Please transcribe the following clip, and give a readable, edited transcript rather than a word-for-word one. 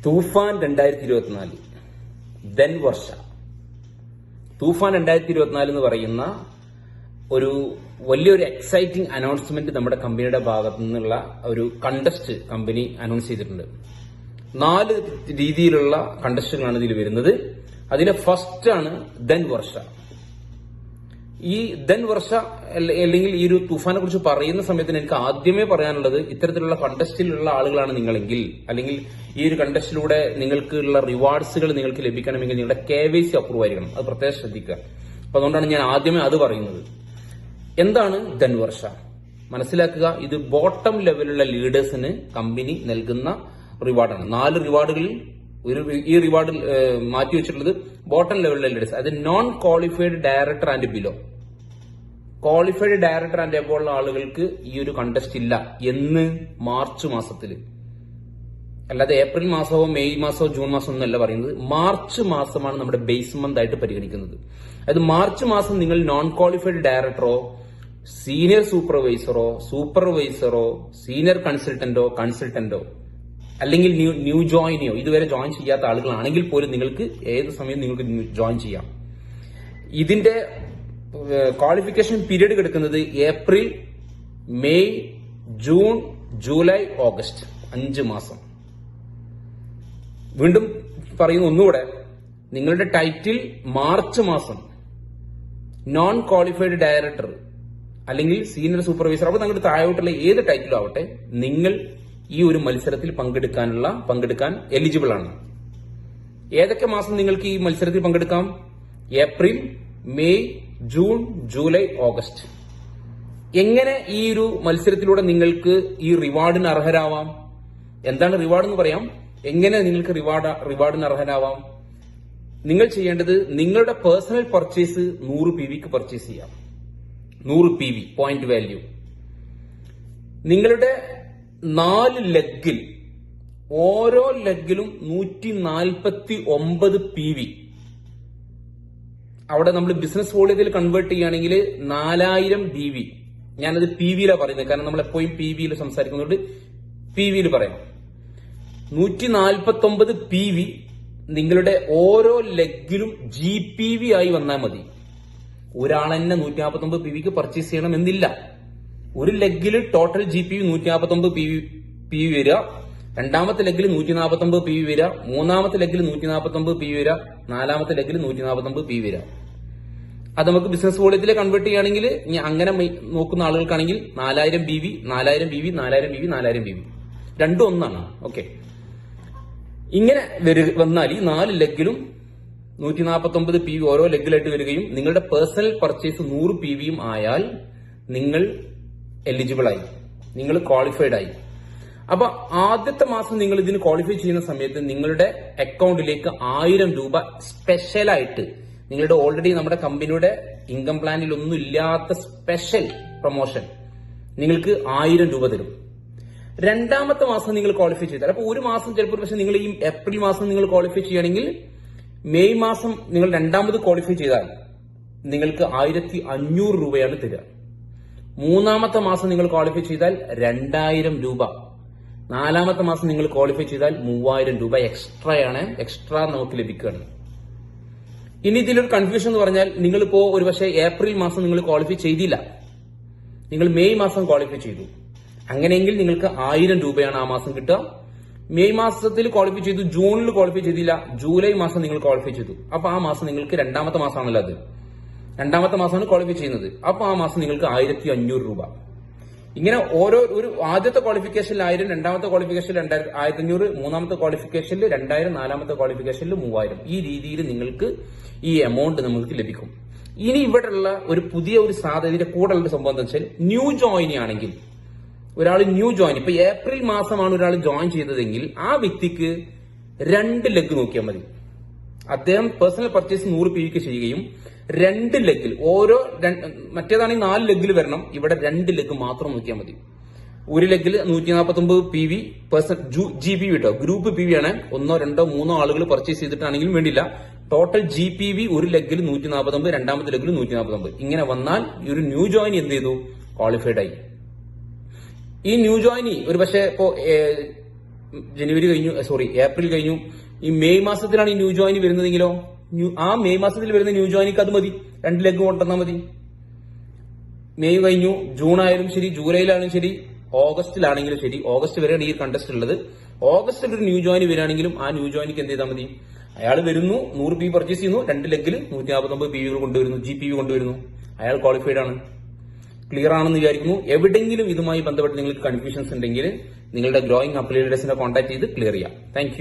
തൂഫാൻ 2024 then വർഷ. തൂഫാൻ 2024 എന്ന് പറയുന്ന ഒരു വലിയൊരു എക്സൈറ്റിംഗ് അനൗൺസ്മെന്റ് നമ്മുടെ കമ്പനിയുടെ ഭാഗത്തു നിന്നുള്ള ഒരു കണ്ടസ്റ്റ് കമ്പനി അനൗൺസ് ചെയ്തിട്ടുണ്ട്. 4 രീതിയിലുള്ള കണ്ടസ്റ്റുകളാണ് ഇതിൽ വരുന്നത്. അതിലെ ഫസ്റ്റ് ആണ് ദെൻ വർഷ. ഈ ദെൻ വർഷ അല്ലെങ്കിൽ ഈ ഒരു തൂഫാനെ കുറിച്ച് പറയുന്ന സമയത്ത് എനിക്ക് ആദ്യമേ പറയാനുള്ളത്, ഇത്തരത്തിലുള്ള കണ്ടസ്റ്റിലുള്ള ആളുകളാണ് നിങ്ങളെങ്കിൽ, അല്ലെങ്കിൽ ഈ ഒരു കണ്ടസ്റ്റിലൂടെ നിങ്ങൾക്കുള്ള റിവാർഡ്സുകൾ നിങ്ങൾക്ക് ലഭിക്കണമെങ്കിൽ നിങ്ങളുടെ KYC അപ്രൂവ് ആയിരിക്കണം. അത് പ്രത്യേകം ശ്രദ്ധിക്കുക. അപ്പൊ അതുകൊണ്ടാണ് ഞാൻ ആദ്യമേ അത് പറയുന്നത്. എന്താണ് ദെൻ വർഷ? മനസ്സിലാക്കുക, ഇത് ബോട്ടം ലെവലുള്ള ലീഡേഴ്സിന് കമ്പനി നൽകുന്ന റിവാർഡാണ്. 4 റിവാർഡുകളിൽ ഈ റിവാർഡ് മാറ്റി വെച്ചിട്ടുള്ളത് ബോട്ടം ലെവലിലെ ലീഡേഴ്സ്, അതായത് non qualified director and below. Qualified director and above ഉള്ള ആളുകൾക്ക് ഈ ഒരു കണ്ടസ്റ്റ് ഇല്ല എന്ന് മാർച്ച് മാസത്തിൽ, അല്ലാതെ ഏപ്രിൽ മാസമോ മെയ് മാസമോ ജൂൺ മാസമോ ഒന്നല്ല പറയുന്നത്. മാർച്ച് മാസമാണ് നമ്മുടെ ബേസ് മന്ത് ആയിട്ട് പരിഗണിക്കുന്നത്. അതായത് മാർച്ച് മാസം നിങ്ങൾ നോൺ ക്വാളിഫൈഡ് ഡയറക്ടറോ സീനിയർ സൂപ്പർവൈസറോ സീനിയർ കൺസൾട്ടന്റോ അല്ലെങ്കിൽ ന്യൂ ജോയിനെയോ ഇതുവരെ ജോയിൻ ചെയ്യാത്ത ആളുകളാണെങ്കിൽ പോലും നിങ്ങൾക്ക് ഏത് സമയം നിങ്ങൾക്ക് ജോയിൻ ചെയ്യാം. ഇതിന്റെ ക്വാളിഫിക്കേഷൻ പീരീഡ് കിടക്കുന്നത് April, May, June, July, August, 5 മാസം. വീണ്ടും പറയുന്നു ഒന്നുകൂടെ, നിങ്ങളുടെ ടൈറ്റിൽ മാർച്ച് മാസം നോൺ ക്വാളിഫൈഡ് ഡയറക്ടർ അല്ലെങ്കിൽ സീനിയർ സൂപ്പർവൈസർ, അപ്പോൾ നിങ്ങളുടെ താഴോട്ടുള്ള ഏത് ടൈറ്റിലും ആവട്ടെ, നിങ്ങൾ ഈ ഒരു മത്സരത്തിൽ പങ്കെടുക്കാൻ എലിജിബിൾ ആണ്. ഏതൊക്കെ മാസം നിങ്ങൾക്ക് ഈ മത്സരത്തിൽ പങ്കെടുക്കാം? April, May, June, July, August. എങ്ങനെ ഈ ഒരു മത്സരത്തിലൂടെ നിങ്ങൾക്ക് ഈ റിവാർഡിന് അർഹരാവാം? എന്താണ് റിവാർഡ് എന്ന് പറയാം. എങ്ങനെ നിങ്ങൾക്ക് റിവാർഡിന് അർഹരാവാം? നിങ്ങൾ ചെയ്യേണ്ടത്, നിങ്ങളുടെ പേഴ്സണൽ പർച്ചേസ് 100 PVക്ക് പർച്ചേസ് ചെയ്യാം. 100 PV പോയിന്റ് വാല്യൂ. നിങ്ങളുടെ 4 ലെഗിൽ ഓരോ ലെഗിലും 149 PV. അവിടെ നമ്മൾ ബിസിനസ് വോളിയത്തിൽ കൺവേർട്ട് ചെയ്യുകയാണെങ്കിൽ 4000 BV. ഞാനത് PVയിലാണ് പറയുന്നത്, കാരണം നമ്മൾ എപ്പോഴും PVയിൽ സംസാരിക്കുന്നുണ്ട്. PVയിൽ പറയാം. 149 PV നിങ്ങളുടെ ഓരോ ലെഗിലും GPV ആയി വന്നാൽ മതി. ഒരാൾ തന്നെ 149 PVക്ക് പർച്ചേസ് ചെയ്യണം എന്നില്ല. ഒരു ലെഗിൽ ടോട്ടൽ GPV 149 PV വരിക, രണ്ടാമത്തെ ലെഗിൽ 149 PV വരിക, മൂന്നാമത്തെ ലെഗിൽ 149 PV വരിക, നാലാമത്തെ ലെഗിൽ 149 PV വരിക. അത് നമുക്ക് ബിസിനസ് വോളിയത്തിലെ കൺവേർട്ട് ചെയ്യുകയാണെങ്കിൽ, അങ്ങനെ നോക്കുന്ന ആളുകൾക്കാണെങ്കിൽ 4000 BV, 4000 BV, 4000 BV, 4000 BV രണ്ടും ഒന്നാണ്. ഓക്കെ, ഇങ്ങനെ വന്നാൽ ഈ 4 ലെഗിലും 149 PV ഓരോ ലെഗിലായിട്ട് വരികയും നിങ്ങളുടെ പേഴ്സണൽ പർച്ചേസ് 100 PVയും ആയാൽ നിങ്ങൾ എലിജിബിൾ ആയി, നിങ്ങൾ ക്വാളിഫൈഡ് ആയി. അപ്പൊ ആദ്യത്തെ മാസം നിങ്ങൾ ഇതിന് ക്വാളിഫൈ ചെയ്യുന്ന സമയത്ത് നിങ്ങളുടെ അക്കൗണ്ടിലേക്ക് 1000 രൂപ സ്പെഷ്യലായിട്ട്, നിങ്ങളുടെ ഓൾറെഡി നമ്മുടെ കമ്പനിയുടെ ഇൻകം പ്ലാനിൽ ഒന്നും ഇല്ലാത്ത സ്പെഷ്യൽ പ്രൊമോഷൻ നിങ്ങൾക്ക് 1000 രൂപ തരും. രണ്ടാമത്തെ മാസം നിങ്ങൾ ക്വാളിഫൈ ചെയ്താൽ, അപ്പൊ ഒരു മാസം ചിലപ്പോൾ പക്ഷെ നിങ്ങൾ ഈ ഏപ്രിൽ മാസം നിങ്ങൾ ക്വാളിഫൈ ചെയ്യുകയാണെങ്കിൽ, മെയ് മാസം നിങ്ങൾ രണ്ടാമത് ക്വാളിഫൈ ചെയ്താൽ നിങ്ങൾക്ക് 1500 രൂപയാണ് തരിക. മൂന്നാമത്തെ മാസം നിങ്ങൾ ക്വാളിഫൈ ചെയ്താൽ 2000 രൂപ. നാലാമത്തെ മാസം നിങ്ങൾ ക്വാളിഫൈ ചെയ്താൽ 3000 രൂപ എക്സ്ട്രാ നമുക്ക് ലഭിക്കുകയാണ്. ഇനി ഇതിലൊരു കൺഫ്യൂഷൻ എന്ന് പറഞ്ഞാൽ, നിങ്ങളിപ്പോ ഒരുപക്ഷെ ഏപ്രിൽ മാസം നിങ്ങൾ ക്വാളിഫൈ ചെയ്തില്ല, നിങ്ങൾ മെയ് മാസം ക്വാളിഫൈ ചെയ്തു. അങ്ങനെയെങ്കിൽ നിങ്ങൾക്ക് 1000 രൂപയാണ് ആ മാസം കിട്ടുക. മെയ് മാസത്തിൽ ക്വാളിഫൈ ചെയ്തു, ജൂണിൽ ക്വാളിഫൈ ചെയ്തില്ല, ജൂലൈ മാസം നിങ്ങൾ ക്വാളിഫൈ ചെയ്തു. അപ്പൊ ആ മാസം നിങ്ങൾക്ക് രണ്ടാമത്തെ മാസമാണല്ലോ, അത് രണ്ടാമത്തെ മാസമാണ് ക്വാളിഫൈ ചെയ്യുന്നത്. അപ്പൊ ആ മാസം നിങ്ങൾക്ക് 1500 രൂപ. ഇങ്ങനെ ഒരു ആദ്യത്തെ ക്വാളിഫിക്കേഷനിൽ 1000, രണ്ടാമത്തെ ക്വാളിഫിക്കേഷനിൽ 1500, മൂന്നാമത്തെ ക്വാളിഫിക്കേഷനിൽ 2000, നാലാമത്തെ ക്വാളിഫിക്കേഷനിൽ 3000. ഈ രീതിയിൽ നിങ്ങൾക്ക് ഈ എമൗണ്ട് നമുക്ക് ലഭിക്കും. ഇനി ഇവിടെയുള്ള ഒരു പുതിയ ഒരു സാധ്യത, ഇതിന്റെ കൂടെ ഉള്ള സംഭവം എന്താ വെച്ചാൽ, ന്യൂ ജോയിനി ആണെങ്കിൽ, ഒരാൾ ന്യൂ ജോയിൻ, ഇപ്പൊ ഏപ്രിൽ മാസമാണ് ഒരാൾ ജോയിൻ ചെയ്തതെങ്കിൽ ആ വ്യക്തിക്ക് 2 ലെഗ് നോക്കിയാൽ മതി. അദ്ദേഹം പേഴ്സണൽ പർച്ചേസ് 100 PVക്ക് ചെയ്യുകയും 2 ലെഗിൽ മറ്റേതാണെങ്കിൽ 4 ലെഗിൽ വരണം, ഇവിടെ 2 ലെഗ് മാത്രം നോക്കിയാൽ മതി. ഒരു ലെഗിൽ 149 PV GPV കേട്ടോ, ഗ്രൂപ്പ് PV ആണ്. 1, 2, 3 ആളുകൾ പർച്ചേസ് ചെയ്തിട്ടാണെങ്കിലും വേണ്ടില്ല. ടോട്ടൽ GPV ഒരു ലെഗിൽ 149, രണ്ടാമത്തെ ലെഗിൽ 149. ഇങ്ങനെ വന്നാൽ ഈ ഒരു ന്യൂ ജോയിൻ എന്ത് ചെയ്തു? ക്വാളിഫൈഡ് ആയി. ഈ ന്യൂ ജോയിനി ഒരു പക്ഷേ ഇപ്പോ ജനുവരി കഴിഞ്ഞു, ഏപ്രിൽ കഴിഞ്ഞു. ഈ മെയ് മാസത്തിലാണ് ഈ ന്യൂ ജോയിൻ വരുന്നതെങ്കിലോ ആ മെയ് മാസത്തിൽ വരുന്ന ന്യൂ ജോയിനിക്ക് അത് മതി, 2 ലെഗ് കൊണ്ടുവന്നാൽ മതി. മെയ് കഴിഞ്ഞു, ജൂൺ ആയാലും ശരി, ജൂലൈയിലാണെങ്കിലും ശരി, ഓഗസ്റ്റിലാണെങ്കിലും ശരി, ഓഗസ്റ്റ് വരെയാണ് ഈ കണ്ടസ്റ്റ് ഉള്ളത്. ഓഗസ്റ്റിൽ ഒരു ന്യൂ ജോയിൻ വരികയാണെങ്കിലും ആ ന്യൂ ജോയിനിക്ക് എന്ത് ചെയ്താൽ മതി, അയാൾ വരുന്നു, 100 PV പർച്ചേസ് ചെയ്യുന്നു, 2 ലെഗിൽ 149 PV കൊണ്ടുവരുന്നു, GPV കൊണ്ടുവരുന്നു, അയാൾ ക്വാളിഫൈഡ് ആണ്. ക്ലിയർ ആണെന്ന് വിചാരിക്കുന്നു. എവിടെയെങ്കിലും ഇതുമായി ബന്ധപ്പെട്ട് നിങ്ങൾക്ക് കൺഫ്യൂഷൻസ് ഉണ്ടെങ്കിൽ നിങ്ങളുടെ ഗ്രോയിങ് അപ്പ് ലീഡേഴ്സിനെ കോൺടാക്ട് ചെയ്ത് ക്ലിയർ ചെയ്യാം. താങ്ക്